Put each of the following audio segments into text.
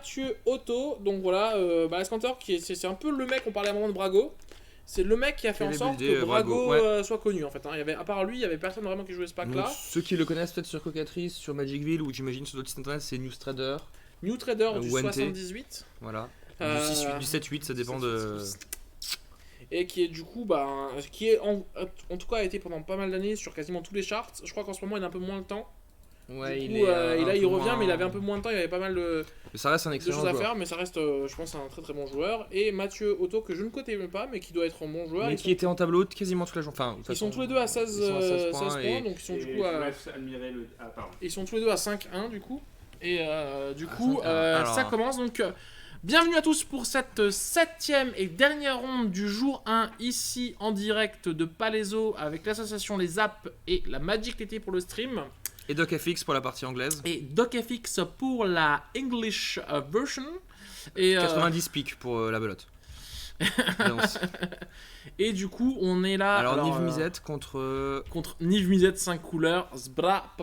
Mathieu Otto. Donc voilà, Escantor, c'est un peu le mec, on parlait à un moment de Brago. C'est le mec qui a fait en sorte que Brago soit connu en fait. Il y avait, à part lui, il y avait personne vraiment qui jouait ce pack là. Ceux qui le connaissent peut-être sur Cocatrice, sur Magicville ou j'imagine sur d'autres sites internet, c'est Newstrader. Newstrader du NT. 78. Voilà. Du 7-8, ça dépend de. Et qui est du coup, qui est en tout cas a été pendant pas mal d'années sur quasiment tous les charts. Je crois qu'en ce moment il a un peu moins le temps. Ouais, du coup, et là il revient, mais il avait un peu moins de temps, il y avait pas mal de ça reste un excellent choses à joueur. faire, mais ça reste, je pense, un très très bon joueur. Et Mathieu Otto, que je ne connais même pas, mais qui doit être un bon joueur. Mais qui était en tableau quasiment toute la journée. Enfin, ils sont tous les deux à 16 points, donc ils sont du coup à. Ils sont tous les deux à 5-1 du coup. Et du coup, ça commence donc. Bienvenue à tous pour cette 7ème et dernière ronde du jour 1 ici en direct de Palaiso avec l'association Les Apps et la Magic TT pour le stream. Et DocFX pour la partie anglaise. Et DocFX pour la English version. Et 90 piques pour la belote. Et du coup, on est là. Alors Niv Mizzet contre Niv Mizzet 5 couleurs. Zbra.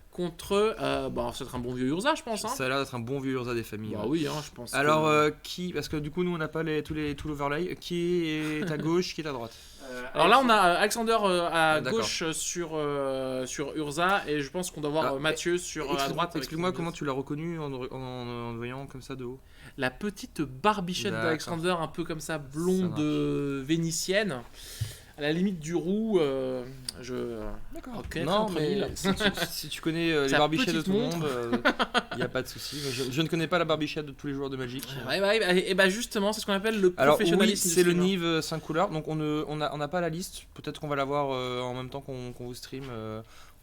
Contre, ça va être un bon vieux Urza, je pense. Hein. Ça a l'air d'être un bon vieux Urza des familles. Bah oui, je pense. Alors, parce que du coup, nous, on n'a pas tout l'overlay. Qui est à gauche, qui est à droite Alors là, on a Alexander à gauche sur Urza, et je pense qu'on doit voir Mathieu à droite. Explique-moi comment tu l'as reconnu en voyant comme ça de haut. La petite barbichette d'Alexander, un peu comme ça, blonde vénitienne. À la limite du roux, D'accord. Okay, non, mais si tu connais les barbichettes de tout le monde, il n'y a pas de souci. Je ne connais pas la barbichette de tous les joueurs de Magic. Et justement, c'est ce qu'on appelle le professionnalisme. Oui, c'est le Niv 5 couleurs. Donc on n'a pas la liste. Peut-être qu'on va l'avoir en même temps qu'on vous stream.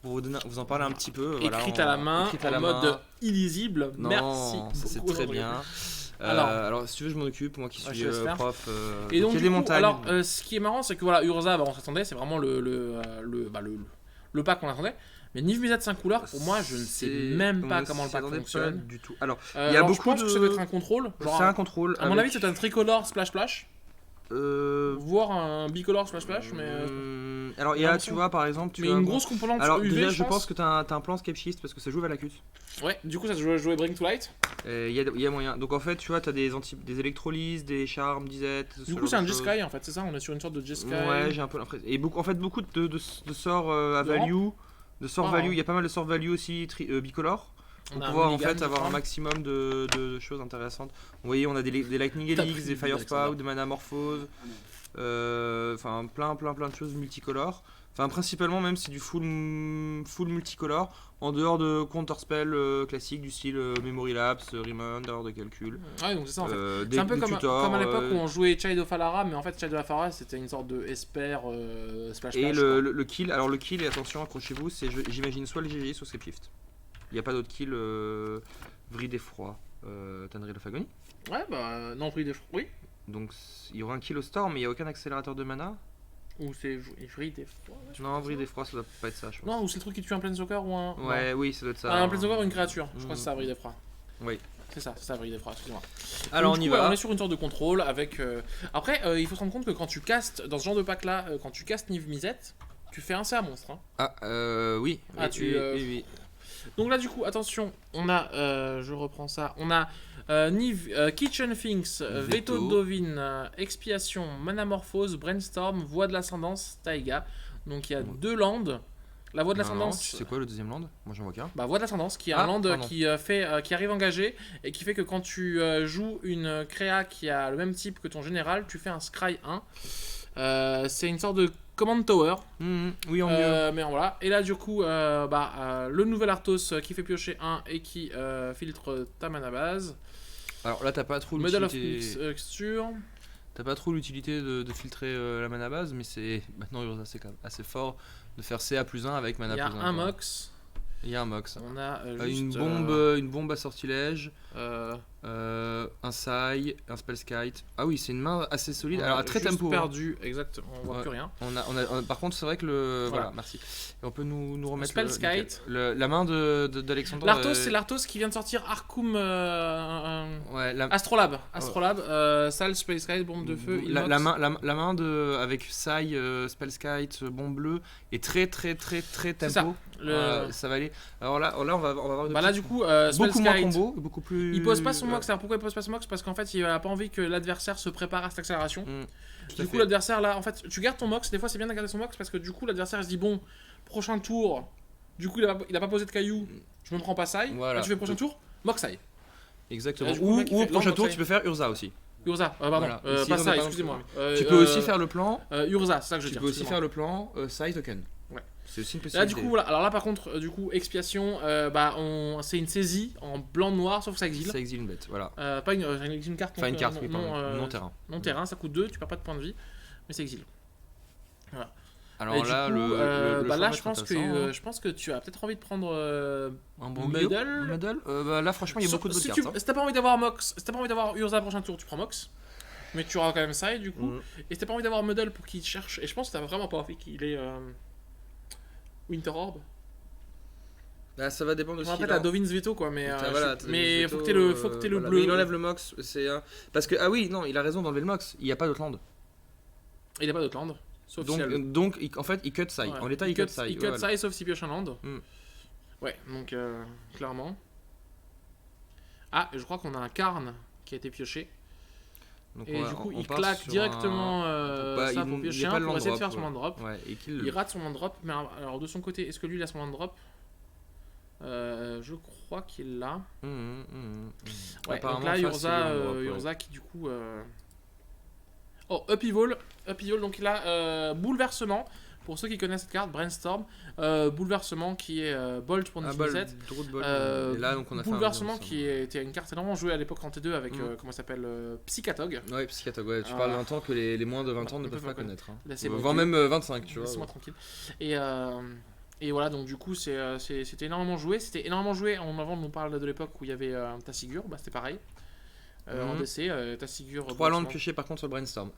Pour vous en parler un petit peu. Écrite à la main, en mode illisible. Non, merci. C'est très bien. Alors, si tu veux, je m'en occupe, moi qui suis prof. Et donc, il y a des montagnes. Alors, ce qui est marrant, c'est que Urza, on s'attendait, c'est vraiment le pack qu'on attendait. Mais Niv Mizzet 5 couleurs, pour moi, je ne sais même pas comment le pack fonctionne. Du tout. Alors, il y a beaucoup je pense que ça doit être un contrôle. C'est un contrôle. À mon avis, c'est un tricolore splash. Voire un bicolore splash, mais. Alors, il y a, tu vois, par exemple. Une grosse composante alors, UV, déjà, je pense que t'as un plan Scape Shift parce que ça joue à la cut. Ouais, du coup, ça se jouait Bring to Light. Il y a moyen. Donc, en fait, tu vois, t'as des électrolyses, des charmes, disettes. Du coup, c'est un Jeskai en fait, c'est ça? On est sur une sorte de Jeskai. Ouais, j'ai un peu l'impression. Et beaucoup de sorts à value. De sorts value, il y a pas mal de sorts value aussi bicolores. Pour pouvoir en fait avoir un maximum de choses intéressantes. Vous voyez, on a des Lightning Helix, des Fire Spout, des Mana Morphose, enfin plein de choses multicolores. Enfin principalement même c'est du full multicolore en dehors de counterspell classique du style Memory Lapse, Reminder de calcul. Ouais, donc c'est ça en fait. C'est un peu comme à l'époque où on jouait Child of Alara, mais en fait Child of Alara c'était une sorte de Esper splash. Et le kill, alors le kill, et attention accrochez-vous, c'est j'imagine soit le GG soit Scape Shift. Il n'y a pas d'autre kill, Vrille d'effroi, Tannery of Agony. Ouais, non, Vrille d'effroi, oui. Donc il y aura un kill au storm, mais il n'y a aucun accélérateur de mana. Ou c'est Vrille d'effroi. Non, Vrille d'effroi, ça doit pas être ça, je pense. Non, ou c'est le truc qui tue un Planeswalker ou un. Ouais, oui, ça doit être ça. Un Planeswalker ou une créature, je crois que c'est ça, Vrille d'effroi. Oui. C'est ça, Vrille d'effroi, excuse-moi. Alors donc, on y va. On est sur une sorte de contrôle avec. Après, il faut se rendre compte que quand tu castes, dans ce genre de pack là, quand tu castes Niv Mizzet, tu fais un CA monstre. Hein. Oui. Oui. Donc là du coup attention, on a, je reprends ça, on a Niv, Kitchen Things, Veto Dovin, Expiation, Manamorphose, Brainstorm, Voix de l'Ascendance, Taiga. Donc il y a 2 landes. La Voix de l'Ascendance. C'est quoi le deuxième land? Moi j'en vois qu'un. Voix de l'Ascendance qui est un land qui arrive engagé et qui fait que quand tu joues une créa qui a le même type que ton général, tu fais un Scry 1. C'est une sorte de Command Tower. Oui, en mieux. Mais voilà. Et là, du coup, le nouvel Arthos qui fait piocher 1 et qui filtre ta mana base. Alors là, t'as pas trop l'utilité. T'as pas trop l'utilité de filtrer la mana base, mais c'est maintenant c'est quand même assez fort de faire CA+1 avec mana+1. Il y a un Mox. Il y a un Mox. On a une bombe à sortilège. Un Sai, un Spellskite. Ah oui, c'est une main assez solide. Alors très tempo. Perdu, exactement. On voit plus rien. Par contre, c'est vrai que voilà, merci. Et on peut nous remettre Spellskite. La main d'Alexandre. L'Arthos, c'est l'Arthos qui vient de sortir Arcum Astrolabe. Sal, Spellskite, bombe de feu. La main avec Sai, Spellskite, bombe bleue est très tempo. C'est ça. Ça va aller. Sky. Alors là, on va avoir là du coup, beaucoup moins combo, beaucoup plus. Il pose pas son mox. Alors pourquoi il pose pas son mox? Parce qu'en fait, il a pas envie que l'adversaire se prépare à cette accélération. Du coup, l'adversaire là, en fait, tu gardes ton mox. Des fois, c'est bien de garder son mox parce que du coup, l'adversaire se dit bon, prochain tour. Du coup, il a pas posé de caillou. Je me prends pas Sai. Voilà. Tu fais prochain tour, mox Sai. Exactement. Ou au prochain tour, tu peux faire Urza aussi. Urza, pardon, voilà. Pas Sai, excusez-moi. Tu peux aussi faire le plan. Urza, c'est ça que je veux dire. Tu peux aussi faire le plan Sai token. Ouais. C'est aussi une possibilité. Là, du coup, voilà. Alors là, par contre, du coup, expiation, c'est une saisie en blanc-noir, sauf que ça exile. Ça exile une bête, voilà. Pas une carte. Enfin, une carte, oui, non terrain. Non terrain, ça coûte 2, tu perds pas de points de vie, mais ça exile. Voilà. Alors là, coup, là, je pense que tu as peut-être envie de prendre un bon Muddle. Là, franchement, il y a beaucoup de bonnes cartes. Si t'as pas envie d'avoir Mox, si t'as pas envie d'avoir Urza prochain tour, tu prends Mox. Mais tu auras quand même ça, et du coup. Et si t'as pas envie d'avoir Muddle pour qu'il cherche. Et je pense que t'as vraiment pas envie qu'il ait Winter Orb. Là, ça va dépendre aussi. Après, t'as Dovin's Veto, quoi. Mais faut que t'aies le bleu. Mais il enlève le Mox. Parce que, ah oui, non, il a raison d'enlever le Mox. Il n'y a pas d'autre land. Il n'y a pas d'autre land. Donc, en fait, il cut Sai. Ouais. En l'état, il cut Sai. Il cut Sai sauf s'il pioche un land. Ouais, donc clairement. Ah, je crois qu'on a un Karn qui a été pioché. Donc et du coup, il claque directement ça pour piocher un pour essayer de faire son land drop. Ouais, il rate son land drop. Mais alors, de son côté, est-ce que lui, il a son land drop? Je crois qu'il l'a. Ouais, donc là, Urza qui du coup. Oh, Upheaval, donc il a Bouleversement. Pour ceux qui connaissent cette carte, Brainstorm. Bouleversement qui est Bolt pour 17. Et là, donc on a Bouleversement qui était une carte énormément jouée à l'époque en T2 avec, comment ça s'appelle, Psychatog. Ouais, Psychatog, ouais. Tu parles d'un temps que les moins de 20 ans ne peuvent pas connaître. Hein. Voire même 25, tu vois. Laisse-moi tranquille. Et voilà, donc du coup, c'était énormément joué. C'était énormément joué avant de nous parler de l'époque où il y avait Tassigur, c'était pareil. En DC, Tassigur. 3 landes piochées par contre sur le Brainstorm.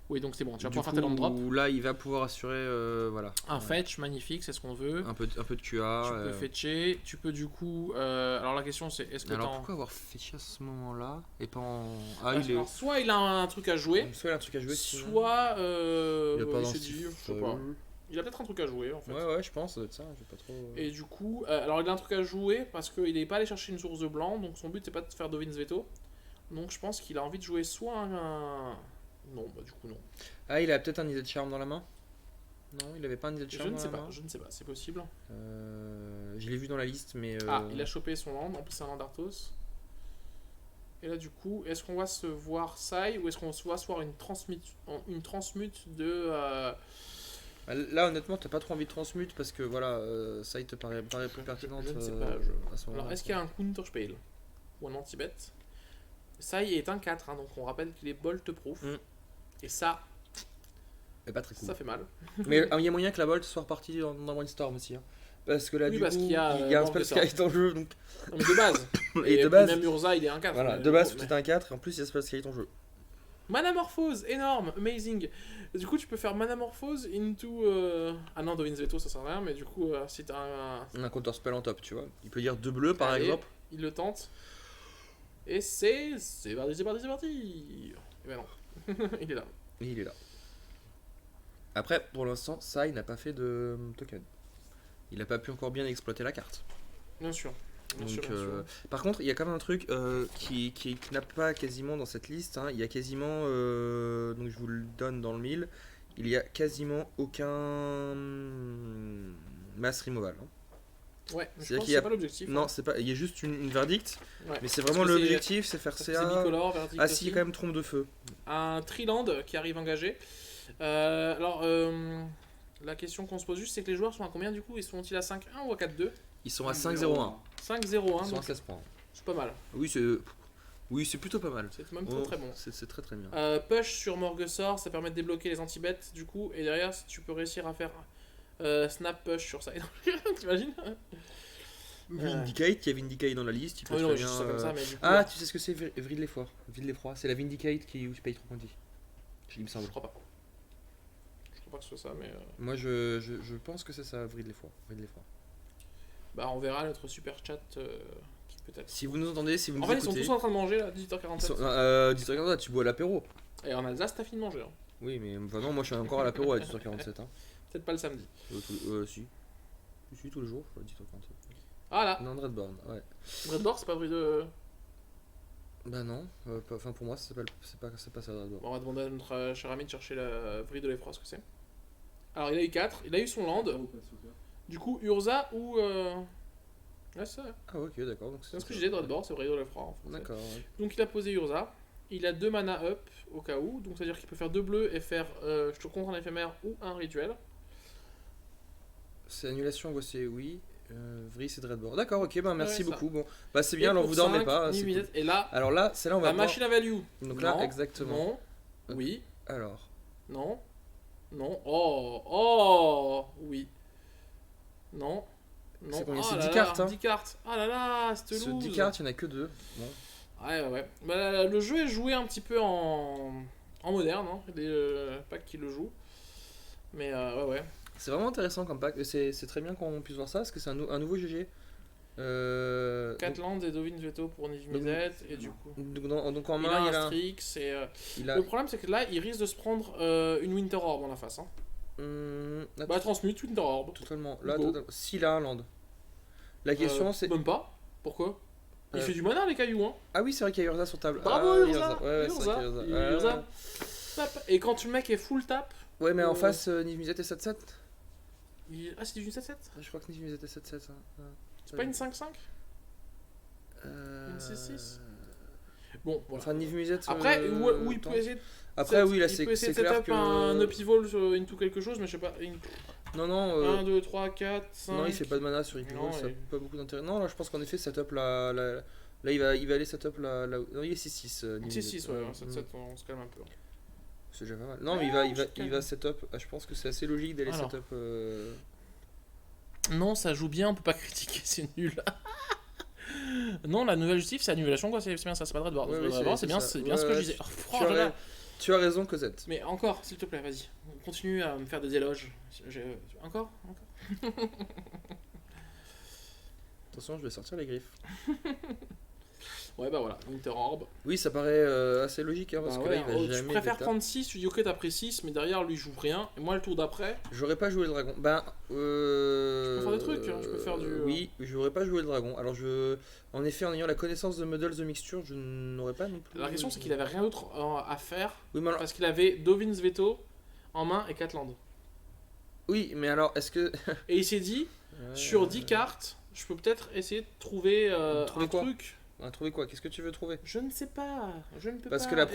Oui, donc c'est bon, tu vas pouvoir faire tes land drop. Là, il va pouvoir assurer voilà. Un fetch magnifique, c'est ce qu'on veut. Un peu de QA. Tu peux fetcher, tu peux du coup. Alors la question c'est est-ce que alors pourquoi avoir fetché à ce moment-là et pas en. Alors, soit il a un truc à jouer. Soit il a un truc à jouer. Soit. Il a pas je sais pas. Il a peut-être un truc à jouer en fait. Ouais, je pense, ça doit être ça, j'ai pas trop. Et du coup, alors il a un truc à jouer parce qu'il n'est pas allé chercher une source de blanc, donc son but c'est pas de faire Dovin's Veto. Donc je pense qu'il a envie de jouer soit un. Non, bah du coup non. Ah, il a peut-être un Izzet Charm dans la main? Non, il avait pas un Izzet Charm dans la main? Je ne sais pas, c'est possible. Je l'ai vu dans la liste, mais. Ah, il a chopé son land, en plus c'est un land Arthos. Et là du coup, est-ce qu'on va se voir Sai ou est-ce qu'on va se voir une transmute de. Là honnêtement t'as pas trop envie de transmute parce que voilà Sai te paraît plus pertinente. Je ne sais pas. Alors est-ce qu'il y a un counter spell ou un anti-bet? Sai est un 4, hein, donc on rappelle qu'il est bolt proof. Et ça. C'est pas très cool. Ça fait mal. Mais il y a moyen que la bolt soit repartie dans Brainstorm aussi. Hein. Parce que là, du coup, il y a un spell skate en jeu. Donc de base. et de base. Même Urza, il est un 4. Voilà, de base, c'est un 4. Et en plus, il y a spell skate en jeu. Manamorphose, énorme, amazing. Du coup, tu peux faire Manamorphose into. Ah non, Dovin's Veto, ça sert à rien. Mais du coup, si t'as un counter spell en top, tu vois. Il peut dire 2 bleus par exemple. Il le tente. Et c'est parti. Et ben non. Il est là. Après, pour l'instant, Sai n'a pas fait de token. Il n'a pas pu encore bien exploiter la carte. Bien sûr. Par contre, il y a quand même un truc qui n'a pas quasiment dans cette liste. Hein. Il y a quasiment, donc je vous le donne dans le mille, il y a quasiment aucun mass removal. Hein. Ouais, je pense que c'est pas l'objectif. Non, c'est pas. Il y a juste une verdict. Ouais. Mais c'est vraiment l'objectif, c'est faire CA. Bicolore, ah si, il y a quand même trompe de feu. Un Triland qui arrive engagé. La question qu'on se pose juste, c'est que les joueurs sont à combien du coup? Ils sont-ils à 5-1 ou à 4-2? Ils sont à 5-0-1. 5-0-1. Ils sont à 16 points. C'est pas mal. Oui, c'est plutôt pas mal. C'est même très bon. C'est très bien. Push sur Morguesor, ça permet de débloquer les anti-bêtes du coup. Et derrière, si tu peux réussir à faire snap push sur ça. T'imagines? Vindicate, il y a Vindicate dans la liste. Il peut très bien, ça, mais du coup, tu sais ce que c'est Vril l'effroi. C'est la Vindicate qui paye 3 points de vie. Il me semble. Je crois pas. Je crois pas que ce soit ça, mais. Moi je pense que c'est ça, Vril l'effroi. Bah, on verra notre super chat. Peut-être. Si vous nous entendez, si vous nous écoutez. En fait, ils sont tous en train de manger là, 18h47. 18h47, tu bois l'apéro. Et en Alsace, t'as fini de manger. Hein. Oui, mais non, moi je suis encore à l'apéro à 18h47. Hein. Peut-être pas le samedi. Si, tous les jours, 18h47. Voilà. Non, Dreadborn, ouais. Dreadborn, c'est pas Vrille de... Bah non, enfin pour moi, c'est pas ça, Dreadborn. Bon, on va demander à notre cher ami de chercher la Vrille de l'Effroi, ce que c'est. Alors, il a eu 4, il a eu son land. Du coup, Urza ou... Ouais, c'est ça. Ah, ok, d'accord. C'est ce que je disais, Dreadborn, c'est Vrille de l'Effroi en français. D'accord, ouais. Donc, il a posé Urza. Il a 2 mana up au cas où, donc c'est à dire qu'il peut faire 2 bleus et faire je te contre un éphémère ou un rituel. C'est annulation, angoissée, oui. Vrille, c'est Dreadborn. D'accord, ok, bah merci beaucoup. Bon, bah c'est Et bien, alors vous dormez 5, pas. Cool. Et là, alors là, c'est là on va la machine à value. Donc non, là, exactement. Non, oui. Alors. Non, non, oh, oui. Non, non. C'est combien? C'est 10 cartes, hein. 10 cartes. Ah là là, c'était loose. Sur 10 cartes, il n'y en a que 2. Bon. Ouais. Bah, le jeu est joué un petit peu en moderne, hein. Il y a des packs qui le jouent. Mais ouais. C'est vraiment intéressant comme pack. C'est très bien qu'on puisse voir ça parce que c'est un nouveau GG. 4 lands et Dovin's Veto pour Niv Mizzet. Et du coup. Donc en main, il a un Strix. Le problème, c'est que là, il risque de se prendre une Winter Orb en la face. Hein. Bah, transmute Winter Orb. Totalement. Là, s'il a un land. La question, c'est. Même pas. Pourquoi? Il fait du mana, les cailloux, hein. Ah oui, c'est vrai qu'il y a Urza sur table. Bravo, Urza. Ouais, Urza. Et quand le mec est full tap. Ouais, mais en face, Niv Mizzet est 7-7. Ah, c'est du 7-7? Je crois que Niv Mizzet est 7-7. C'est pas une 5-5? Une 6-6? Bon, voilà. Enfin, Niv Mizzet. Après, où il peut essayer de. Après, oui, là, c'est clair que. Il peut essayer de setup un upheaval into quelque chose, mais je sais pas. Non. 1, 2, 3, 4, 5. Non, il fait pas de mana sur upheaval, ça n'a pas beaucoup d'intérêt. Non, là, je pense qu'en effet, setup là, il va aller setup là. Non, il est 6-6. 6-6, ouais, 7-7, on se calme un peu. C'est déjà pas mal. Non, mais il va setup. Je pense que c'est assez logique d'aller setup. Non, ça joue bien, on peut pas critiquer, c'est nul. Non, la nouvelle justice, c'est annulation, quoi, c'est bien ça, c'est pas Dreadborn. C'est bien ce que je disais. Tu as raison, Cosette. Mais encore, s'il te plaît, vas-y. Continue à me faire des éloges. Encore. Attention, je vais sortir les griffes. Ouais, bah voilà, Winter Orb. Oui, ça paraît assez logique, hein, parce que là, il va jamais. Tu préfères prendre 6, tu dis ok, t'as pris 6, mais derrière, lui, il joue rien. Et moi, le tour d'après. J'aurais pas joué le dragon. Je peux faire des trucs, hein, je peux faire du. Oui, j'aurais pas joué le dragon. Alors, en effet, en ayant la connaissance de Muddle the Mixture, je n'aurais pas non plus. La question, c'est qu'il avait rien d'autre à faire. Oui, mais alors... Parce qu'il avait Dovin's Veto en main et 4 lands. Oui, mais alors, est-ce que. Et il s'est dit, sur 10 cartes, je peux peut-être essayer de trouver un truc. Trouver quoi? Qu'est-ce que tu veux trouver? Je ne sais pas, je ne peux Parce pas. que la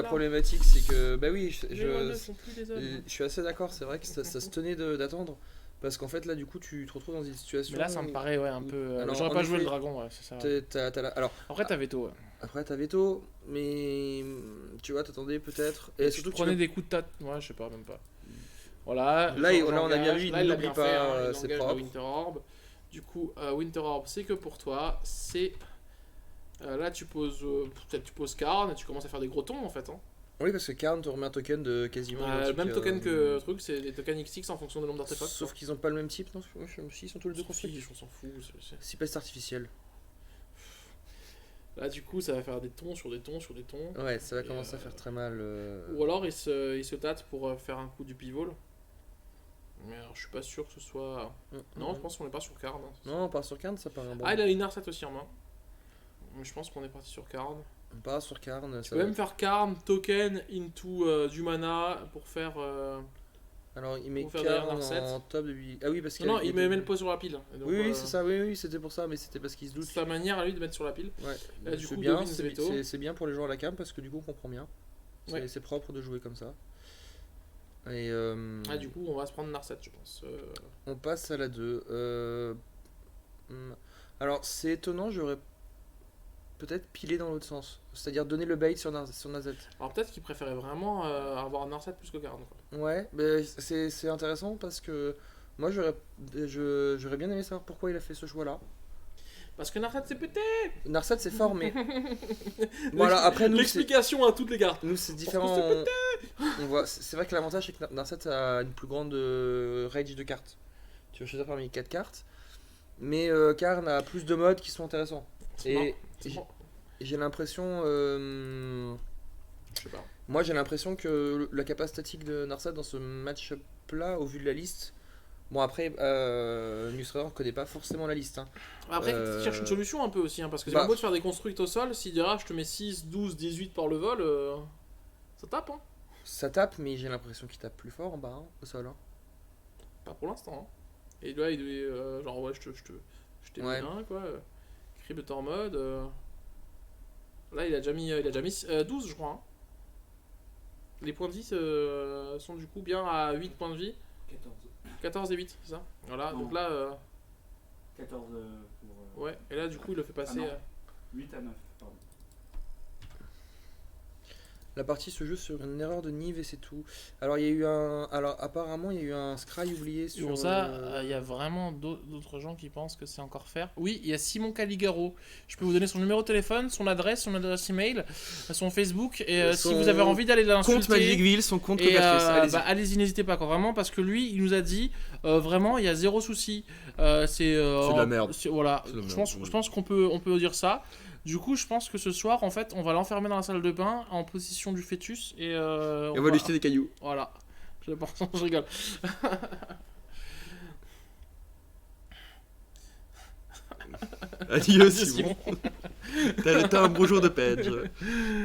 problématique, c'est que bah oui, je suis assez d'accord. C'est vrai que ça se tenait d'attendre, parce qu'en fait là du coup tu te retrouves dans une situation. Mais là ça me paraît un peu. J'aurais pas joué le dragon, ouais, c'est ça. Alors après t'as veto. Ouais. Après t'as veto, mais tu vois t'attendais peut-être. Et surtout tu prenais des coups de tête. Ouais, je sais pas, même pas. Voilà. Là on a bien vu, il n'oublie pas ses propres. Winter Orb. Du coup Winter Orb c'est que pour toi, c'est. Là tu poses peut-être tu poses Karn et tu commences à faire des gros tons en fait. Hein. Oui, parce que Karn te remet un token de quasiment le même token que truc, c'est des tokens XX en fonction du nombre d'artefacts. Sauf qu'ils ont pas le même type, non? Ils sont tous les deux conflits. On s'en fout. C'est pas artificiel. Là du coup ça va faire des tons sur des tons sur des tons. Ouais, ça va commencer à faire très mal. Ou alors il se tâte pour faire un coup du pivot. Mais alors, je suis pas sûr que ce soit. Non, je pense qu'on est pas sur Karn. Hein, non, on part sur Karn, ça paraît un bon. Ah, il a une Narset aussi en main. Mais je pense qu'on est parti sur Karn. On part sur Karn. Tu peux même faire Karn, token, into du mana pour faire. Alors il met Karn en top de. Ah oui, parce que. Non, il met le pot sur la pile. Donc, oui, c'est ça, oui, c'était pour ça, mais c'était parce qu'il se doute. C'est sa manière à lui de mettre sur la pile. Ouais, là, du coup, bien, c'est bien pour les joueurs à la cam parce que du coup on comprend bien. C'est propre de jouer comme ça. Et du coup, on va se prendre Narset, je pense. On passe à la 2. Alors, c'est étonnant, j'aurais peut-être pilé dans l'autre sens. C'est-à-dire donner le bait sur Nazet. Alors, peut-être qu'il préférait vraiment avoir Narset plus que Karn. Ouais, mais c'est intéressant parce que moi, j'aurais bien aimé savoir pourquoi il a fait ce choix-là. Parce que Narset c'est pété. Narset c'est fort, mais voilà, après nous l'explication à toutes les cartes. Nous c'est différent. On voit, c'est vrai que l'avantage c'est que Narset a une plus grande range de cartes. Tu vas choisir parmi 4 cartes, mais Karn a plus de modes qui sont intéressants. Et j'ai l'impression, je sais pas. Moi j'ai l'impression que la capacité statique de Narset dans ce match-up là, au vu de la liste, Bon après, Nusra connaît pas forcément la liste. Hein. Après, tu cherches une solution un peu aussi, hein, parce que c'est bien beau de faire des constructs au sol, si je te mets 6, 12, 18 par le vol, ça tape. Hein. Ça tape, mais j'ai l'impression qu'il tape plus fort en bas, hein, au sol. Hein. Pas pour l'instant. Hein. Et là, il devait, genre, ouais, je t'ai mis un, quoi. Crypt en mode. Là, il a déjà mis 12, je crois. Hein. Les points de vie sont du coup bien à 8 points de vie. 14 et 8, c'est ça. Voilà, non. Donc là. 14 pour. Ouais, et là, du coup, il le fait passer. 8 à 9, pardon. La partie se joue sur une erreur de Nive et c'est tout. Alors, il y a eu apparemment, il y a eu un scry oublié sur. Pour ça, il y a vraiment d'autres gens qui pensent que c'est encore faire. Oui, il y a Simon Caligaro. Je peux vous donner son numéro de téléphone, son adresse email, son Facebook. Et si vous avez envie d'aller l'insulter. Compte Magicville, son compte allez-y, n'hésitez pas. Vraiment, parce que lui, il nous a dit vraiment, il y a zéro souci. C'est de la merde. Voilà. Je pense qu'on peut dire ça. Du coup, je pense que ce soir, en fait, on va l'enfermer dans la salle de bain en position du fœtus et on va lui jeter des cailloux. Voilà. Je rigole. Adieu Simon. T'as un beau jour de page.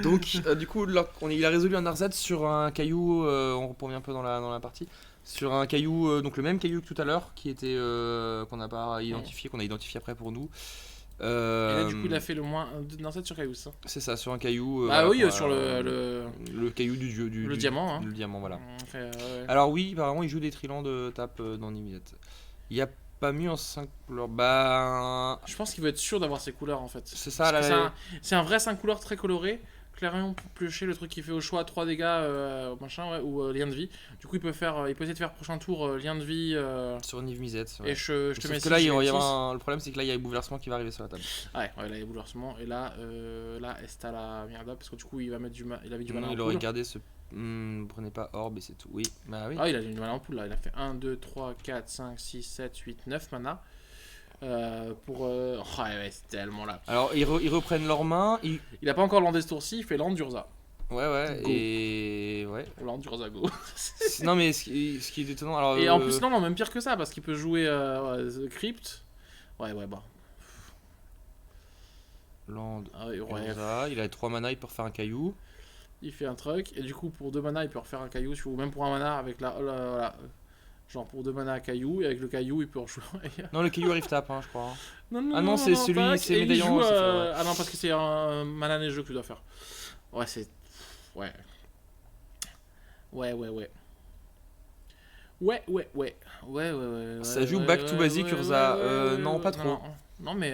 Donc, du coup, il a résolu un Arzad sur un caillou. On revient un peu dans la partie. Sur un caillou, donc le même caillou que tout à l'heure, qui était qu'on n'a pas identifié, qu'on a identifié après pour nous. Et là, du coup, il a fait le moins d'un set sur caillou, ça. C'est ça, sur un caillou. Oui, sur le caillou du diamant. Hein. Le diamant, voilà. Ouais. Alors, oui, apparemment, il joue des trilans de tape dans Nimizet. Il n'y a pas mieux en 5 couleurs. Bah. Je pense qu'il veut être sûr d'avoir ses couleurs, en fait. C'est ça, là. C'est un vrai 5 couleurs très coloré. Clairement pour piocher le truc qui fait au choix 3 dégâts ou lien de vie. Du coup il peut essayer de faire prochain tour lien de vie sur Niv Mizzet. Et je te mets que là le problème c'est que là il y a le bouleversement qui va arriver sur la table. Ouais, là il y a le bouleversement et là Esta la merde parce que du coup il va mettre il avait du mal. Il aurait gardé ce prenez pas orbe et c'est tout. Oui. Bah oui. Ah il a du mal en poule là, il a fait 1 2 3 4 5 6 7 8 9 mana. C'est tellement là. Alors ils reprennent leurs mains. Il a pas encore landé ce tour-ci, il fait land d'Urza. Ouais. Go. Et ouais. Land d'Urza go. Non mais ce qui est étonnant. Alors, et en plus non même pire que ça parce qu'il peut jouer Crypt. Ouais bah. Land. Urza. Il a 3 mana, il peut refaire un caillou. Il fait un truc et du coup pour 2 mana il peut refaire un caillou ou même pour 1 mana avec voilà. Genre pour 2 mana à caillou, et avec le caillou il peut rejouer. Non, le caillou arrive tape, hein, je crois. Non, c'est celui, c'est médaillon. Ah non, parce que c'est un mana neigeux que tu dois faire. Ouais, c'est. Ouais. Ça joue back to basic, Urza. Non, pas trop. Non, mais.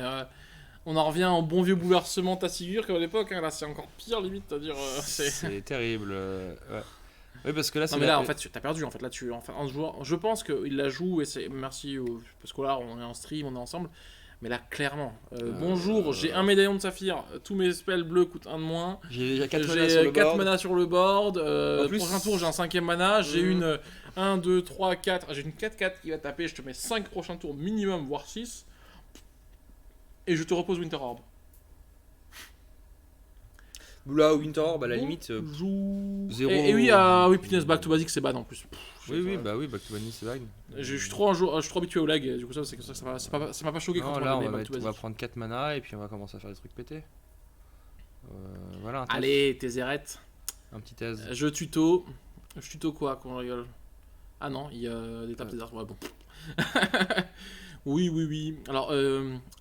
On en revient en bon vieux bouleversement Tassigur comme à l'époque, hein. Là c'est encore pire limite, c'est-à-dire. C'est terrible. Ouais. Oui, parce que là, non, mais là, en fait, t'as perdu. En fait, là, un joueur. Je pense qu'il la joue et c'est. Merci. Parce que là, on est en stream, on est ensemble. Mais là, clairement. Bonjour, j'ai un médaillon de saphir. Tous mes spells bleus coûtent un de moins. J'ai 4 manas sur le board. Prochain tour, j'ai un 5ème mana. J'ai une 1, 2, 3, 4. J'ai une 4-4 qui va taper. Je te mets 5 prochains tours minimum, voire 6. Et je te repose Winter Orb. Là, Winter Orb, à la limite, 0. Et oui, punaise, Back to Basic, c'est bad en plus. Oui, Back to Basic, c'est bad. Je suis trop habitué au lag, et du coup, ça m'a pas choqué quand on va prendre 4 mana et puis on va commencer à faire des trucs pétés. Voilà. Allez, tes zérettes. Un petit thèse. Je tuto quoi, qu'on rigole. Ah non, il y a des tapes des arts. Ouais, bon. Oui. Alors,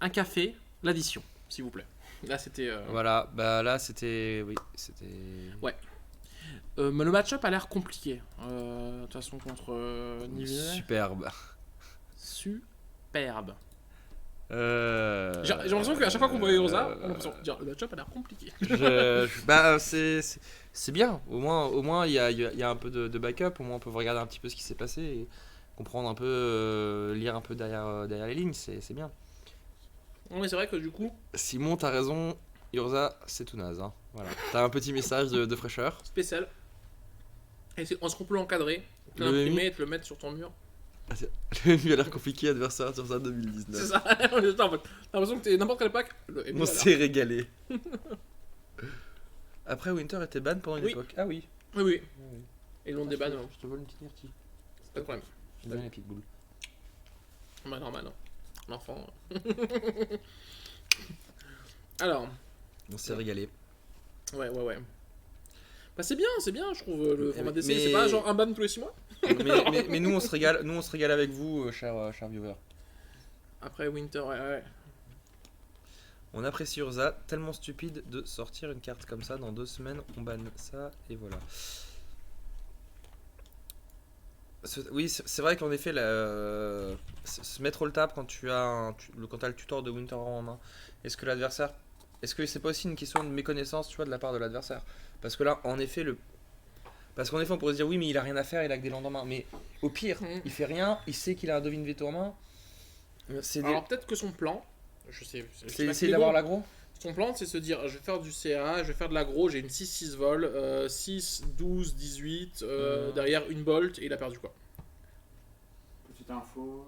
un café, l'addition, s'il vous plaît. Là, c'était. Voilà, bah là, c'était. Oui, c'était. Ouais. Mais le match-up a l'air compliqué. De toute façon, contre Nivea. Superbe. J'ai l'impression qu'à chaque fois qu'on voit Rosa, on a l'impression de dire le match-up a l'air compliqué. Bah, c'est bien. Au moins, il y a un peu de backup. Au moins, on peut regarder un petit peu ce qui s'est passé et comprendre un peu, lire un peu derrière les lignes. C'est bien. Non, mais c'est vrai que du coup. Simon, t'as raison. Urza, c'est tout naze. Hein. Voilà. T'as un petit message de fraîcheur. Spécial. Est-ce qu'on peut l'encadrer, l'imprimer et te le mettre sur ton mur? Le MU a l'air compliqué, adversaire sur ça 2019. C'est ça. T'as l'impression que t'es n'importe quel pack. On s'est régalé. Après, Winter était ban pendant une époque. Ah oui. Oui. Et l'on débat. Je te vole une petite myrtille. Pas de problème. Je te donne la petite boule. Bah normal, hein. L'enfant. Alors. On s'est régalé. Ouais. Bah c'est bien, je trouve, le format d'essai. C'est pas genre un ban tous les 6 mois. mais nous on se régale avec vous, chers viewers. Après Winter, ouais. On apprécie Urza, tellement stupide de sortir une carte comme ça dans 2 semaines, on banne ça et voilà. Oui, c'est vrai qu'en effet, se mettre all tap quand tu as le tutor de Winter en main, est-ce que c'est pas aussi une question de méconnaissance, tu vois, de la part de l'adversaire? Parce que là, en effet, on pourrait se dire oui, mais il a rien à faire, il a que des landes en main. Mais au pire, il fait rien, il sait qu'il a un Dovin Veto en main. Alors peut-être que son plan, je sais, c'est essayer d'avoir l'aggro. Son plan, c'est se dire, je vais faire du CA, je vais faire de l'aggro, j'ai une 6-6 vol, 6, 12, 18, derrière une bolt, et il a perdu quoi? Petite info,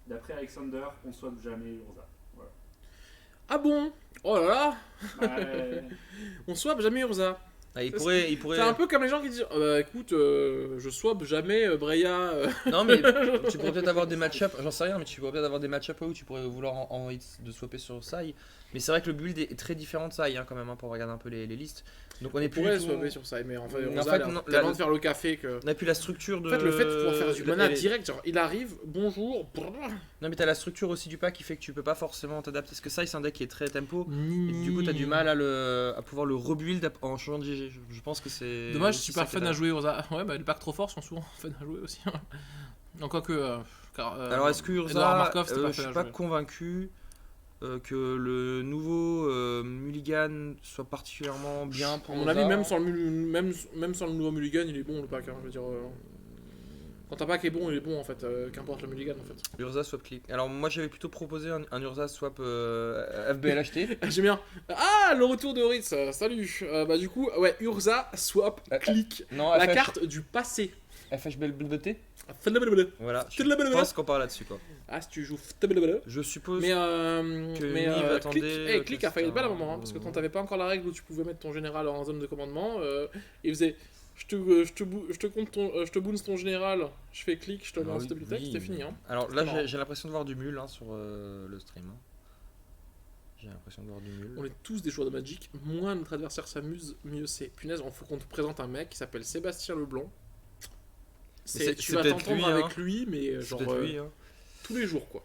d'après Alexander, on swap jamais Urza. Voilà. Ah bon? Oh là là. On swap jamais Urza. Ah, il pourrait... C'est un peu comme les gens qui disent écoute, je swap jamais Breya. Non, mais tu pourrais peut-être avoir des match-up, j'en sais rien, mais tu pourrais peut-être avoir des match-up où tu pourrais vouloir en hit de swapper sur Sai. Mais c'est vrai que le build est très différent de Sai quand même, pour regarder un peu les listes. Donc on pourrait swapper sur Sai, mais en fait, tellement de faire le café que. On a plus la structure de. En fait, le fait de pouvoir faire du mana direct, genre il arrive, bonjour. Non, mais t'as la structure aussi du pack qui fait que tu peux pas forcément t'adapter. Parce que Sai, c'est un deck qui est très tempo. Et du coup, t'as du mal à pouvoir le rebuild en changeant de GG. Je pense que c'est. Dommage, c'est super fun à jouer Urza. Ouais, bah les packs trop forts sont souvent fun à jouer aussi. Donc, quoique. Alors, est-ce que Urza, je suis pas convaincu que le nouveau Mulligan soit particulièrement bien pour à mon avis, même sans le nouveau Mulligan, il est bon le pack. Hein, je veux dire, quand ta pack est bon, il est bon en fait, qu'importe le Mulligan en fait. Urza swap click. Alors moi j'avais plutôt proposé un Urza swap FBLHT. J'aime bien. Ah, le retour de Ritz, salut. Bah du coup, ouais, Urza swap click. Non, la carte du passé. FHBLBT. Voilà, je pense qu'on parle là-dessus quoi. Ah, si tu joues je suppose que Click a failli être belle à un moment, hein, parce que quand t'avais pas encore la règle où tu pouvais mettre ton général en zone de commandement, il faisait je te bounce ton général, je fais clic, je te lance stabilité, c'était fini. Hein. Alors là j'ai l'impression de voir du mule sur le stream. Hein. J'ai l'impression de voir du mule. On est tous des joueurs de Magic, moins notre adversaire s'amuse, mieux c'est. Punaise, il faut qu'on te présente un mec qui s'appelle Sébastien Leblanc. Tu vas t'entendre avec lui, mais genre lui, hein. Tous les jours quoi.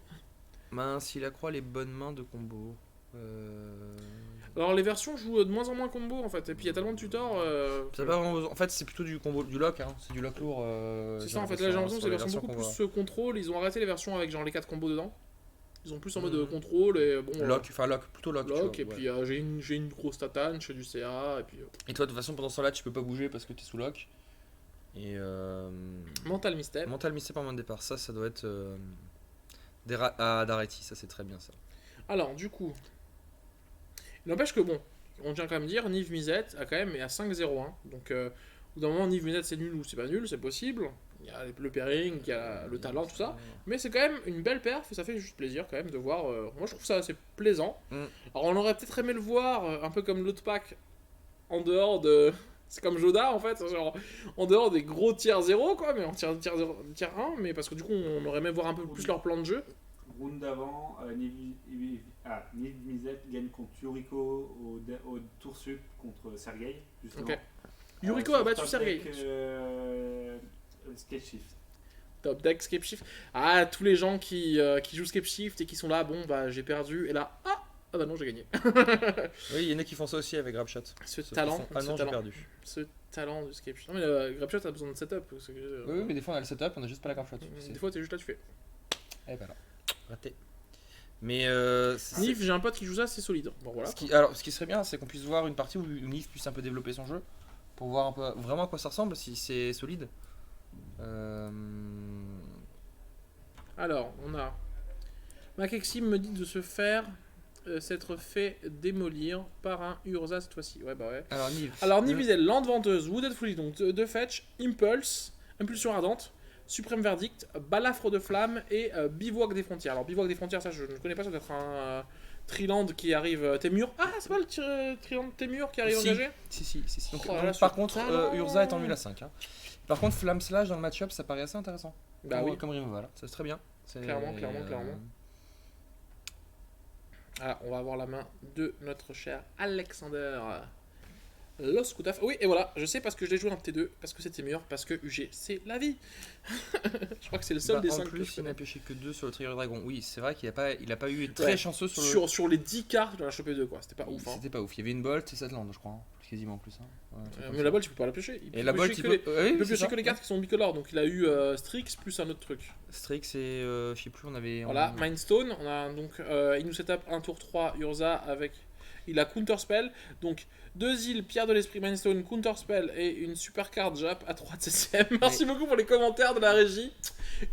Mince, il accroît les bonnes mains de combo. Alors les versions jouent de moins en moins combo en fait, et puis il y a tellement de tutors. En fait, c'est plutôt du combo, du lock, hein. C'est du lock lourd. C'est ça en fait, là j'ai l'impression que c'est des versions beaucoup plus contrôle. Ils ont arrêté les versions avec genre les 4 combos dedans. Ils ont plus en mode contrôle et bon. Plutôt lock. Lock, et puis j'ai une grosse tatane, je fais du CA, et puis. Et toi de toute façon pendant ce temps là tu peux pas bouger parce que t'es sous lock. Et Mental Misstep en main de départ, ça doit être Daretti, ça c'est très bien ça. Alors du coup, il n'empêche que bon, on tient quand même dire, Niv Mizzet a quand même à 5-0-1, donc au bout d'un moment Niv Mizzet c'est nul ou c'est pas nul, c'est possible, il y a le pairing, il y a le talent, tout ça, mais c'est quand même une belle perf et ça fait juste plaisir quand même de voir, moi je trouve ça assez plaisant. Alors on aurait peut-être aimé le voir, un peu comme l'autre pack, en dehors de... C'est comme Joda en fait, genre en dehors des gros tiers 0 quoi, mais en tiers 1, mais parce que du coup on aurait aimé voir un peu plus leur plan de jeu. Round d'avant, Niv Mizzet gagne contre Yuriko au tour sup contre Sergei. Ok. Yuriko a battu Sergei. Scape Shift. Top deck Scape Shift. Ah, tous les gens qui jouent Scape Shift et qui sont là, bon bah j'ai perdu, et là, ah bah non, j'ai gagné. Oui, il y en a qui font ça aussi avec Grabshot. Ce talent. Ah non, j'ai perdu. Ce talent du Scape Shift. Non, mais Grabshot a besoin de setup. Oui, mais des fois on a le setup, on a juste pas la Grabshot. Des fois, t'es juste là, tu fais. Et voilà. Raté. Mais Niv, j'ai un pote qui joue ça, c'est solide. Bon, voilà. Ce qui serait bien, c'est qu'on puisse voir une partie où Niv puisse un peu développer son jeu. Pour voir un peu vraiment à quoi ça ressemble, si c'est solide. Alors, on a. Makexim me dit de se faire. S'être fait démolir par un Urza cette fois-ci. Ouais, bah ouais. Alors, Niv Mizzet, Lande Venteuse, Wooded Folly, donc 2 fetch, Impulse, Impulsion Ardente, Suprême Verdict, Balafre de Flamme et Bivouac des Frontières. Alors, Bivouac des Frontières, ça je ne connais pas, ça doit être un Triland qui arrive. Témur. Ah, c'est pas le Triland Témur qui arrive engagé. Si. Donc, par contre, Urza est en mule à 5. Hein. Par contre, Flamme Slash dans le match-up, ça paraît assez intéressant. Bah oui. Comme removal, ça c'est très bien. Clairement. Ah, on va avoir la main de notre cher Alexander Los Koutaf. Oui, et voilà, je sais parce que je l'ai joué en T2, parce que c'était meilleur, parce que UG, c'est la vie. Je crois que c'est le seul des 5 que je connais. Il n'a pêché que 2 sur le Trigger Dragon. Oui, c'est vrai qu'il a pas eu très chanceux sur les 10 cartes, il en a chopé 2, quoi. C'était pas ouf. C'était pas ouf. Il y avait une Bolt et cette lande, je crois. Quasiment plus. Mais la Bolt, tu peux pas la pêcher. Il peut pêcher que les cartes qui sont bicolores. Donc il a eu Strix plus un autre truc. Strix et je sais plus, on avait. Voilà, Mindstone. On a donc. Il nous setup un tour 3 Urza avec. Il a Counterspell. Donc 2 îles, Pierre de l'Esprit, Mindstone, Counterspell et une super carte Jap à 3 de CCM. Merci beaucoup pour les commentaires de la régie.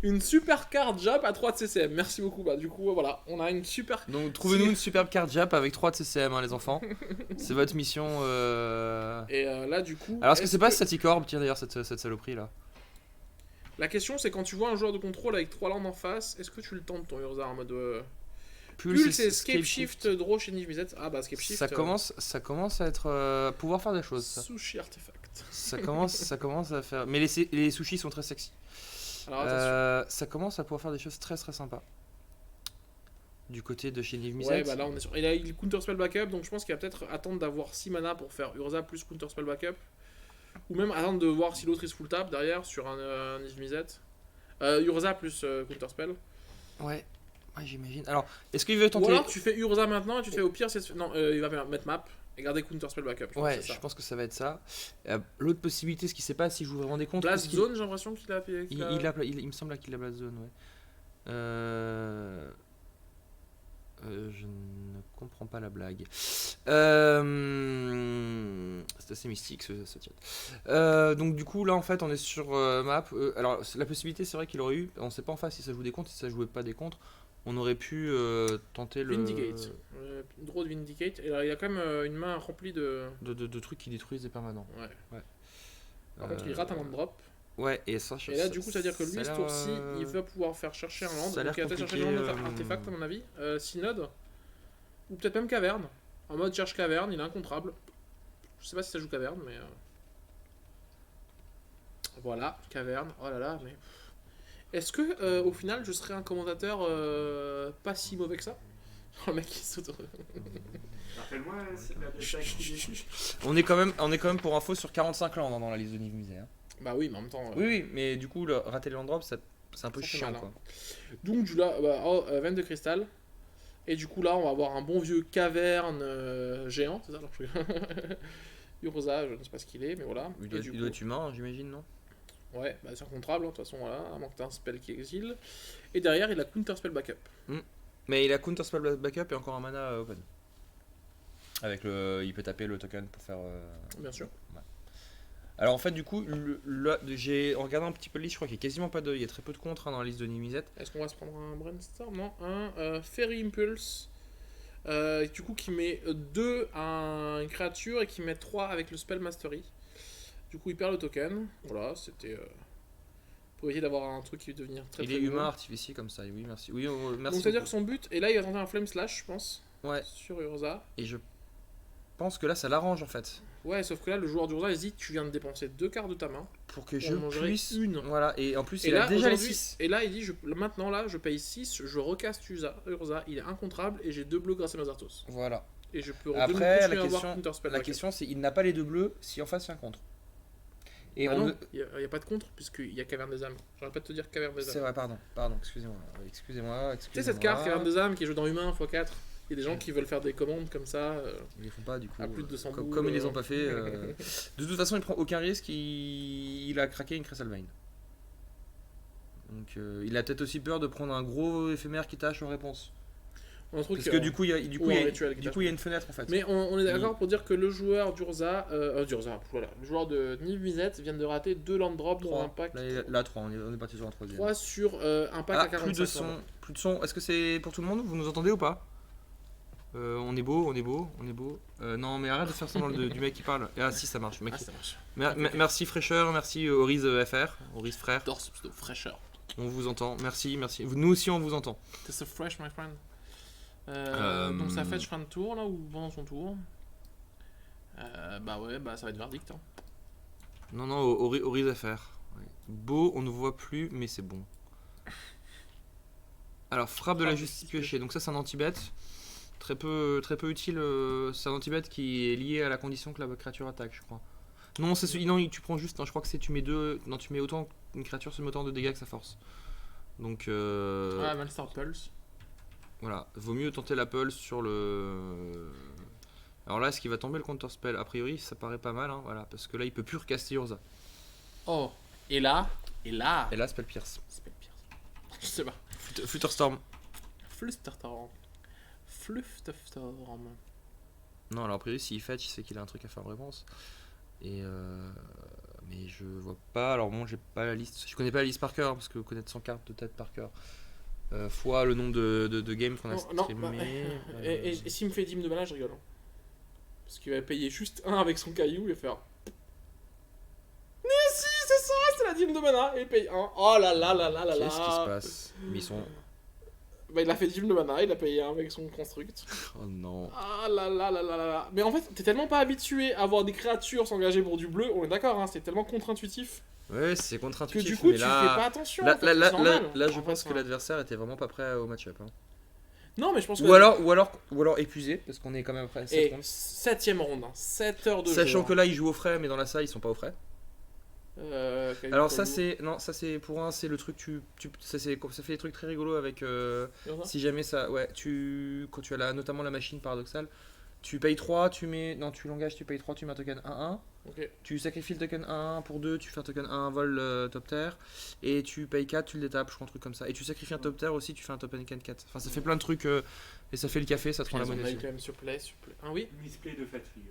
Une super carte Jap à 3 de CCM. Merci beaucoup. Bah, du coup, voilà, on a une super. Donc, trouvez-nous une superbe carte Jap avec 3 de CCM, hein, les enfants. C'est votre mission. Et là, du coup. Alors, est-ce que c'est pas Static Orb, tiens, d'ailleurs, cette saloperie là? La question, c'est quand tu vois un joueur de contrôle avec 3 landes en face, est-ce que tu le tentes ton Urza en mode. Pulse et Escape Shift Draw chez Niv Mizzet. Ah bah Escape Shift. Ça commence à être pouvoir faire des choses. Sushi artefact. Ça commence à faire. Mais les sushis sont très sexy. Alors ça commence à pouvoir faire des choses très très sympas. Du côté de chez Niv Mizzet. Ouais, bah là on est sur. Il a le Counterspell Backup, donc je pense qu'il va peut-être attendre d'avoir 6 mana pour faire Urza plus Counterspell Backup. Ou même attendre de voir si l'autre is full tap derrière sur un Niv Mizzet. Urza plus Counterspell. Ouais, j'imagine. Alors, est-ce qu'il veut tenter. Ou alors tu fais Urza maintenant et tu fais au pire. Non, il va mettre map et garder Counterspell Backup. Je pense que ça va être ça. L'autre possibilité, ce qui sait pas si je vous vraiment des comptes. Blast Zone, j'ai l'impression qu'il a. Il me semble qu'il a Blast Zone, ouais. Je ne comprends pas la blague. C'est assez mystique ce chat. Donc du coup là en fait on est sur map. Alors la possibilité c'est vrai qu'il aurait eu, on sait pas en face si ça joue des contres, si ça jouait pas des contres, on aurait pu tenter le Vindicate. Draw de Vindicate. Et là, il y a quand même une main remplie de trucs qui détruisent des permanents. Ouais. Par contre il rate un land drop. Ouais, et ça. Et là, du coup, ça veut dire que lui, ce tour-ci, il va pouvoir faire chercher un land. Donc, il va peut-être chercher un land artefact, à mon avis. Synode. Ou peut-être même Caverne. En mode cherche Caverne, il est incontrable. Je sais pas si ça joue Caverne, mais. Voilà, Caverne. Oh là là, mais. Est-ce que, au final, je serais un commentateur pas si mauvais que ça? Le mec, il saute. Rappelle-moi, c'est la on est quand même pour info sur 45 lands dans la liste de Niv Mizzet. Bah oui, mais en même temps. Oui, mais du coup, rater le land drop, c'est un peu chiant, quoi. Donc, là, veine de cristal. Et du coup, là, on va avoir un bon vieux caverne géant, c'est ça? Urza, je ne sais pas ce qu'il est, mais voilà. Il doit être humain, hein, j'imagine, non? Ouais, bah c'est incontrable, de toute façon, voilà, à moins que tu aies un spell qui exile. Et derrière, il a Counter Spell Backup. Mais il a Counter Spell Backup et encore un mana open. Il peut taper le token pour faire. Bien sûr. Ouais. Alors en fait, du coup, j'ai regardé un petit peu la liste, je crois qu'il y a quasiment pas de. Il y a très peu de contre dans la liste de Niv Mizzet. Est-ce qu'on va se prendre un Brainstorm? Non, un Fairy Impulse. Du coup, qui met 2 à une créature et qui met 3 avec le Spell Mastery. Du coup, il perd le token. Voilà, c'était. Pour essayer d'avoir un truc qui va devenir très Il est humain artificier comme ça, oui, merci. Oui, merci. Donc, c'est-à-dire que son but. Et là, il va tenter un Flame Slash, je pense. Ouais. Sur Urza. Et je pense que là, ça l'arrange en fait. Ouais, sauf que là, le joueur d'Urza, il se dit tu viens de dépenser 2 cartes de ta main. Pour que je puisse. Une. Voilà, et en plus, il a déjà les 6. Et là, il dit maintenant, là, je paye 6, je recaste Urza, il est incontrable et j'ai 2 bleus grâce à Mazarthos. Voilà. Et je peux après, la question c'est il n'a pas les 2 bleus si en face il y a un contre. Et non, il n'y a pas de contre puisqu'il y a Caverne des âmes. J'aurais pas de te dire Caverne des âmes. C'est vrai, pardon, excusez-moi. Tu sais cette carte Caverne des âmes qui joue dans Humain x4. Il y a des gens qui veulent faire des commandes comme ça. Ils les font pas du coup. À plus de 200 boules, comme ils les ont pas fait. De toute façon, il prend aucun risque. Il a craqué une Crystal Vein. Donc il a peut-être aussi peur de prendre un gros éphémère qui tâche en réponse. Parce que du coup, il y a une fenêtre en fait. Mais on est d'accord pour dire que le joueur d'Urza, voilà, le joueur de Niv Mizzet vient de rater 2 land drops dans un pack. Là 3, on est parti sur un 3ème. 3 sur un pack à 45. Plus de son. Est-ce que c'est pour tout le monde? Vous nous entendez ou pas? On est beau. Non mais arrête de faire semblant du mec qui parle. Ah si, ça marche. Mec. Ça marche. Merci Fraîcheur, merci Oriz FR, Oriz frère. Fraîcheur. On vous entend, merci. Nous aussi on vous entend. T'es so fresh my friend. Donc ça fetch fin de tour là ou pendant son tour. Bah ouais, ça va être verdict. Hein. Non, Oriz FR. Ouais. Beau, on ne voit plus, mais c'est bon. Alors, frappe de la justice piochée. Donc ça, c'est un anti-bet. Très peu utile. C'est un anti-bet qui est lié à la condition que la créature attaque, je crois. Non, tu prends juste. Non, je crois que c'est tu mets autant une créature se met autant de dégâts que sa force. Donc. Malstar Pulse. Voilà, vaut mieux tenter la Pulse sur le. Alors là, est-ce qu'il va tomber le counter spell? A priori, ça paraît pas mal, hein, voilà, parce que là, il peut plus recaster Urza. Oh, et là, Spell Pierce. Je sais pas. Flutterstorm. Flutterstorm. Non, alors a priori, s'il fetch, c'est qu'il a un truc à faire en réponse. Et mais je vois pas. Alors bon, j'ai pas la liste. Je connais pas la liste par cœur parce que connaître 100 cartes de tête par cœur. Fois le nombre de games qu'on a streamé. Et s'il me fait 10 de mana, je rigole. Parce qu'il va payer juste 1 avec son caillou et faire. Mais si, c'est ça, c'est la 10 de mana. Et il paye 1. Oh là là là là là là. Qu'est-ce qui se passe? Mais ils sont. Bah, il a fait 10 de mana, il a payé 1 avec son construct. Oh non. Ah là là là là là là. Mais en fait, t'es tellement pas habitué à voir des créatures s'engager pour du bleu, on est d'accord, hein, c'est tellement contre-intuitif. Ouais, c'est contre-intuitif. Que du coup, tu fais pas attention. Là, je pense que l'adversaire était vraiment pas prêt au match-up. Hein. Non, mais je pense que. Ou alors épuisé, parce qu'on est quand même après 7 rondes. 7ème ronde, 7 heures de jeu. Sachant que là, ils jouent au frais, mais dans la salle, ils sont pas au frais. Alors ça c'est pour un, c'est le truc ça fait des trucs très rigolos avec si jamais ça quand tu as notamment la machine paradoxale, tu payes 3, tu l'engages, tu payes 3, tu mets un token 1-1. Okay. Tu sacrifies le token 1-1 pour 2, tu fais un token 1 vol top terre et tu payes 4, tu le détapes, je crois, un truc comme ça. Et tu sacrifies un top terre aussi, tu fais un token 4. Enfin, ça fait plein de trucs et ça fait le café, ça te rend la monnaie. Quand même surplay. Ah oui. Misplay de fatigue.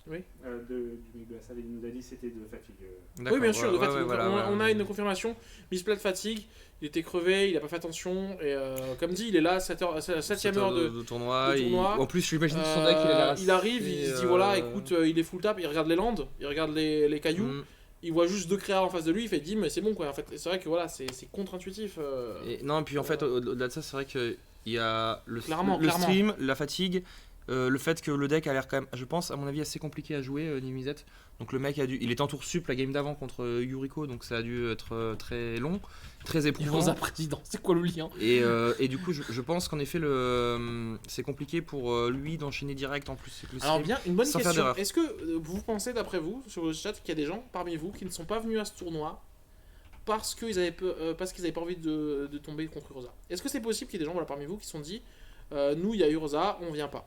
Oui. Du mec de la salle, il nous a dit c'était de fatigue. Oui, bien sûr, de fatigue. On a une confirmation. Misplay de fatigue. Il était crevé, il a pas fait attention. Et comme dit, il est là, 7ème heure de tournoi. En plus, je l'imagine son deck, il arrive, il se dit voilà, écoute, il est full tap, il regarde les landes, il regarde les cailloux. Il voit juste 2 créas en face de lui, il fait 10, mais c'est bon quoi. En fait, c'est vrai que voilà, c'est contre-intuitif. Et puis en fait, au-delà de ça, c'est vrai qu'il y a le stream, la fatigue. Le fait que le deck a l'air quand même, je pense, à mon avis, assez compliqué à jouer, Nimizet. Donc le mec il était en tour sup la game d'avant contre Yuriko, donc ça a dû être très long, très éprouvant. Un président, c'est quoi le lien? Et du coup, je pense qu'en effet, c'est compliqué pour lui d'enchaîner direct en plus. Alors bien, une bonne question. Est-ce que vous pensez, d'après vous, sur le chat, qu'il y a des gens parmi vous qui ne sont pas venus à ce tournoi parce qu'ils avaient pas envie de tomber contre Urza? Est-ce que c'est possible qu'il y ait des gens parmi vous qui se sont dit, nous, il y a Urza, on vient pas?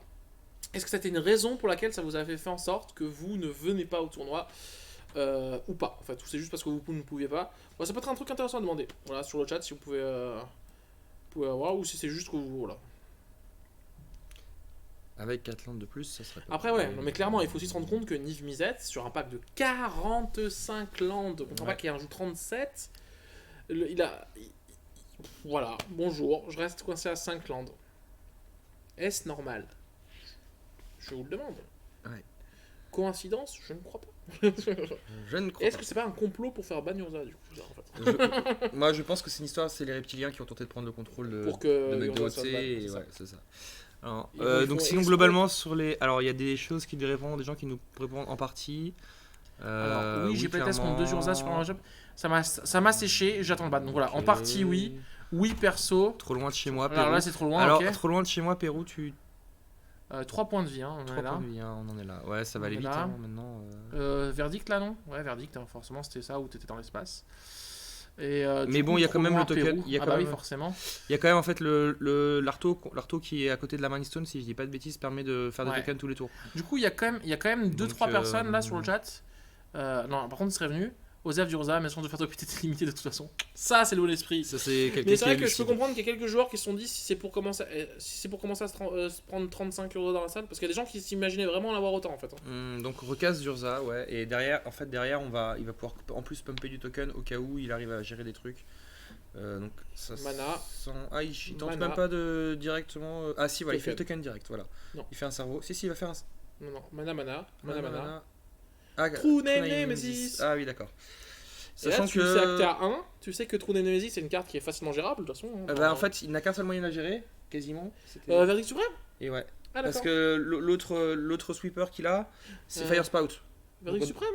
Est-ce que c'était une raison pour laquelle ça vous avait fait en sorte que vous ne venez pas au tournoi ou pas? En fait, ou c'est juste parce que vous ne pouviez pas? Ça peut être un truc intéressant à demander. Voilà, sur le chat, si vous pouvez avoir, ou si c'est juste que vous... Voilà. Avec 4 landes de plus, ça serait pas... Après, ouais, non, mais clairement, il faut aussi se rendre compte que Niv Mizzet, sur un pack de 45 landes, contre un pack qui en joue 37, voilà, bonjour, je reste coincé à 5 landes. Est-ce normal? Je vous le demande. Ouais. Coïncidence? Je ne crois pas. Je ne crois pas. Est-ce que c'est pas un complot pour faire ban Urza du coup en fait Moi je pense que c'est une histoire, c'est les reptiliens qui ont tenté de prendre le contrôle de McDo, et ouais, c'est ça. Alors, donc sinon globalement sur les... Alors il y a des choses qui répondent, des gens qui nous répondent en partie. Alors oui, j'ai pas testé contre 2 Urza sur un match-up. Ça m'a séché, j'attends le ban. Donc voilà, en partie oui. Oui perso. Trop loin de chez moi, Pérou. Alors là c'est trop loin. Alors trop loin de chez moi, Pérou, tu... 3 points de vie, hein, on en est là. Ouais, ça va aller vite maintenant. Verdict là, non? Ouais, verdict, hein, forcément c'était ça où t'étais dans l'espace. Mais bon, il y a quand même le token. Oui, forcément. Il y a quand même en fait l'arto qui est à côté de la Mindstone, si je dis pas de bêtises, permet de faire des tokens tous les tours. Du coup, il y a quand même 2-3 personnes là sur le chat. Non, par contre, ils seraient venus. Osef d'Urza, mais sans de faire de petite limitée de toute façon. Ça, c'est le bon esprit. Ça, c'est mais c'est vrai que je peux comprendre qu'il y a quelques joueurs qui se sont dit si c'est pour commencer à se prendre 35 € dans la salle, parce qu'il y a des gens qui s'imaginaient vraiment en avoir autant en fait. Donc recasse d'Urza, ouais. Et derrière, il va pouvoir en plus pumper du token au cas où il arrive à gérer des trucs. Donc ça mana. Il tente même pas de directement. Ah si, voilà, il fait le token direct, voilà. Non. Il fait un cerveau. Si, il va faire un. Non, mana. True Nemesis. Ah oui, d'accord. Sachant là, tu sais que t'es à 1, tu sais que True Nemesis c'est une carte qui est facilement gérable de toute façon. En fait, il n'a qu'un seul moyen de la gérer, quasiment. Verdict suprême. Et ouais. Parce que l'autre sweeper qu'il a, c'est Fire Spout. Verdict suprême.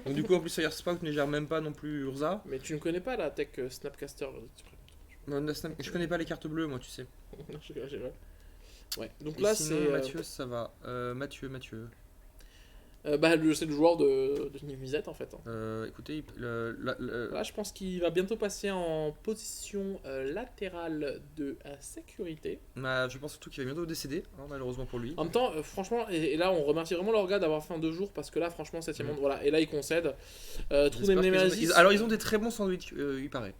Donc du coup, en plus, Fire Spout ne gère même pas non plus Urza. Mais tu ne connais pas la tech Snapcaster Verdict suprême. Je connais pas les cartes bleues, moi, tu sais. Ouais. Donc là, c'est. Mathieu, ça va. Mathieu. C'est le joueur de Niv-Mizzet en fait. Écoutez, là, je pense qu'il va bientôt passer en position latérale de sécurité. Je pense surtout qu'il va bientôt décéder, malheureusement pour lui. En même temps, franchement, et là, on remercie vraiment leur gars d'avoir fait en 2 jours parce que là, franchement, 7ème monde, voilà. Et là, il concède. Alors, ils ont des très bons sandwichs, il paraît.